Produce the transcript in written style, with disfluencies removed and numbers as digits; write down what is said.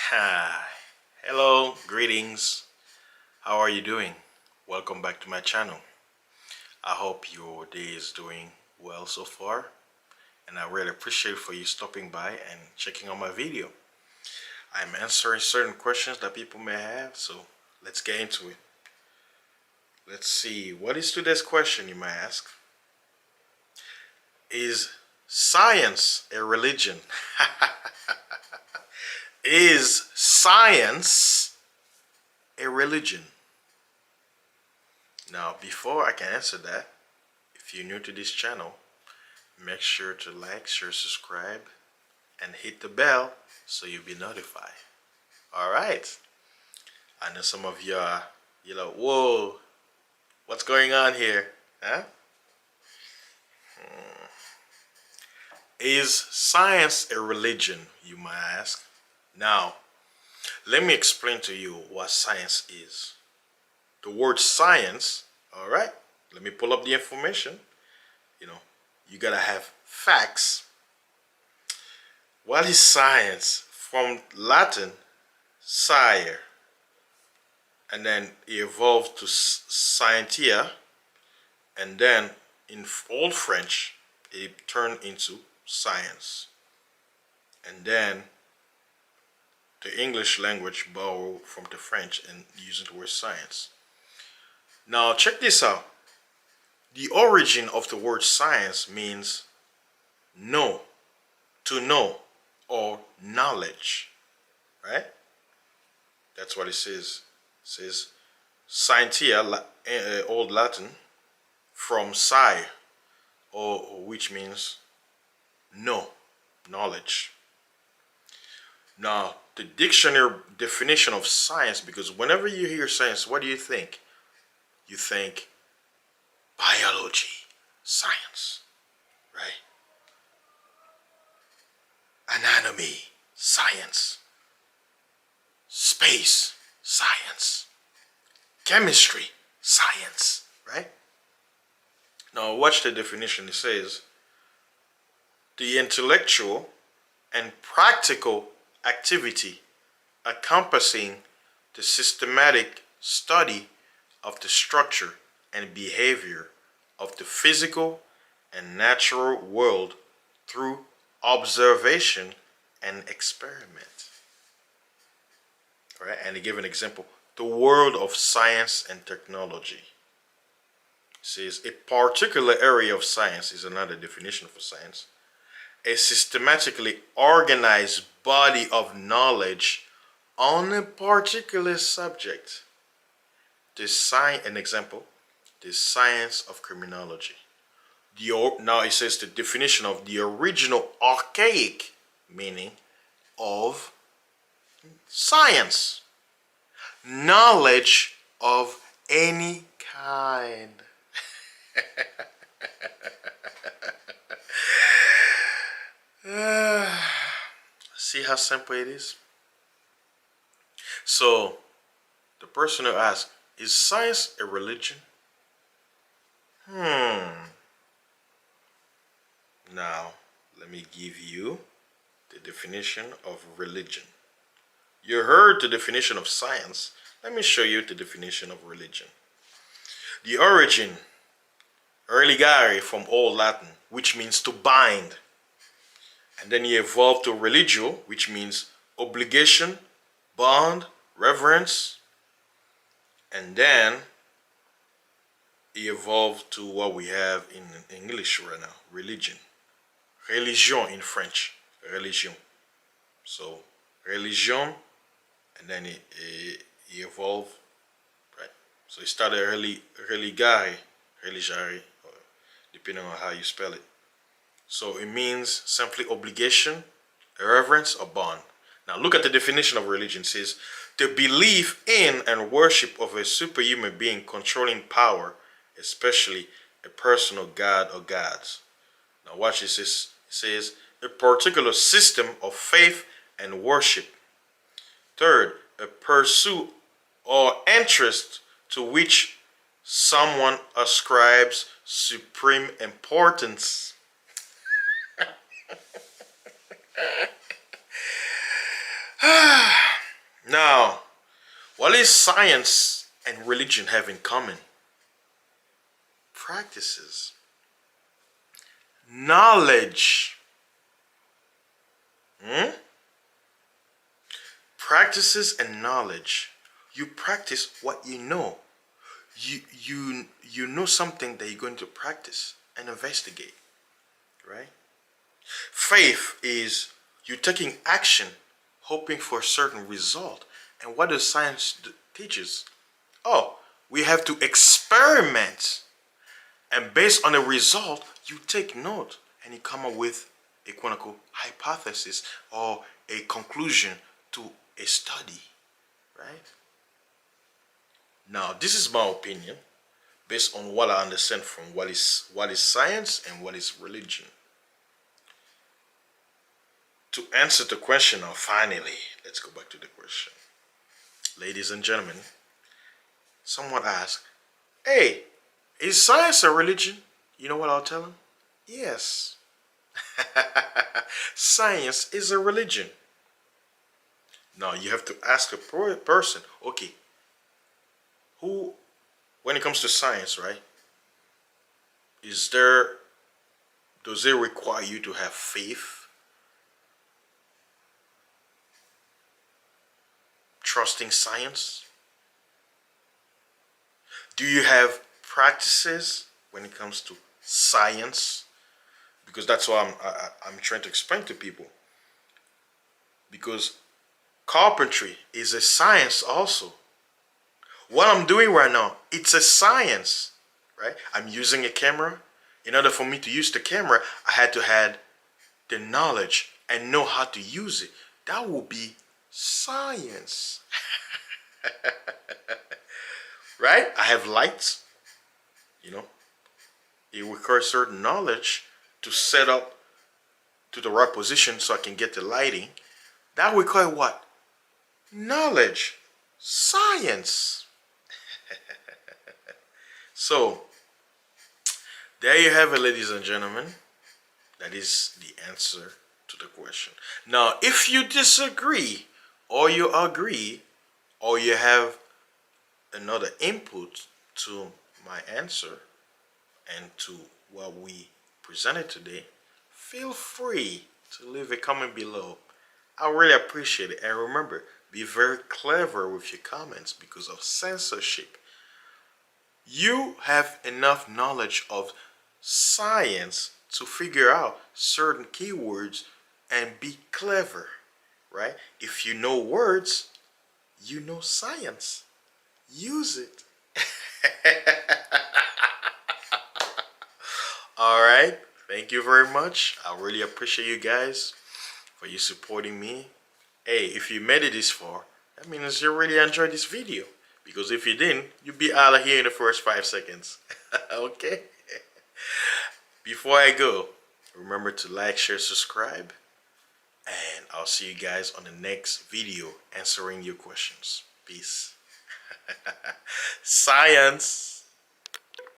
Hello, greetings. How are you doing? Welcome back to my channel. I hope your day is doing well so far, and I really appreciate for you stopping by and checking out my video. I'm answering certain questions that people may have, so let's get into it. Let's see, what is today's question, you might ask? Is science a religion? Is science a religion? Now, before I can answer that, if you're new to this channel, make sure to like, share, subscribe, and hit the bell so you'll be notified. Alright. I know some of you are, you're like, whoa, what's going on here? Huh? Is science a religion, you might ask? Now, let me explain to you what science is. The word science, all right, let me pull up the information. You gotta have facts. What is science? From Latin, sciere, and then it evolved to scientia, and then in Old French, it turned into science. And then the English language borrowed from the French and using the word science. Now check this out. The origin of the word science means know, to know, or knowledge, right? That's what it says. It says scientia, Old Latin, from sci, or which means know, knowledge. Now, the dictionary definition of science, because whenever you hear science, what do you think? You think biology, science, right? Anatomy, science. Space, science. Chemistry, science, right? Now, watch the definition. It says, the intellectual and practical activity encompassing the systematic study of the structure and behavior of the physical and natural world through observation and experiment. All right, and to give an example, the world of science and technology. It says a particular area of science is another definition for science. A systematically organized body of knowledge on a particular subject. An example, the science of criminology. Now it says the definition of the original archaic meaning of science. Knowledge of any kind. See how simple it is? So, the person who asks, is science a religion? Now, let me give you the definition of religion. You heard the definition of science. Let me show you the definition of religion. The origin, religare from Old Latin, which means to bind. And then he evolved to religio, which means obligation, bond, reverence. And then he evolved to what we have in English right now, religion. Religion in French, religion. So, religion, and then he evolved, right? So it started religare, depending on how you spell it. So it means simply obligation, reverence, or bond. Now look at the definition of religion. It says, the belief in and worship of a superhuman being controlling power, especially a personal god or gods. Now watch this. It says, a particular system of faith and worship. Third, a pursuit or interest to which someone ascribes supreme importance. Now, what does science and religion have in common? Practices. Knowledge. Practices and knowledge. You practice what you know. You know something that you're going to practice and investigate, right? Faith is you taking action, hoping for a certain result. And what does science teaches? Oh, we have to experiment, and based on the result, you take note and you come up with a quote unquote hypothesis or a conclusion to a study, right? Now, this is my opinion based on what I understand from what is science and what is religion. To answer the question now, finally, let's go back to the question. Ladies and gentlemen, someone asked, hey, is science a religion? You know what I'll tell them? Yes. Science is a religion. Now you have to ask a person, okay, who, when it comes to science, right? Does it require you to have faith? Trusting science? Do you have practices when it comes to science? Because that's what I'm trying to explain to people. Because carpentry is a science also. What I'm doing right now, it's a science, right? I'm using a camera. In order for me to use the camera, I had to have the knowledge and know how to use it. That will be science. Right? I have lights, it requires certain knowledge to set up to the right position so I can get the lighting. That requires what? Knowledge. Science. So, there you have it, ladies and gentlemen. That is the answer to the question. Now, if you disagree, or you agree, or you have another input to my answer and to what we presented today, feel free to leave a comment below. I really appreciate it. And remember, be very clever with your comments because of censorship. You have enough knowledge of science to figure out certain keywords and be clever, right? If you know words, you know science. Use it. All right. Thank you very much. I really appreciate you guys for you supporting me. Hey, if you made it this far, that means you really enjoyed this video. Because if you didn't, you'd be out of here in the first 5 seconds. Okay? Before I go, remember to like, share, subscribe. And I'll see you guys on the next video answering your questions. Peace. Science.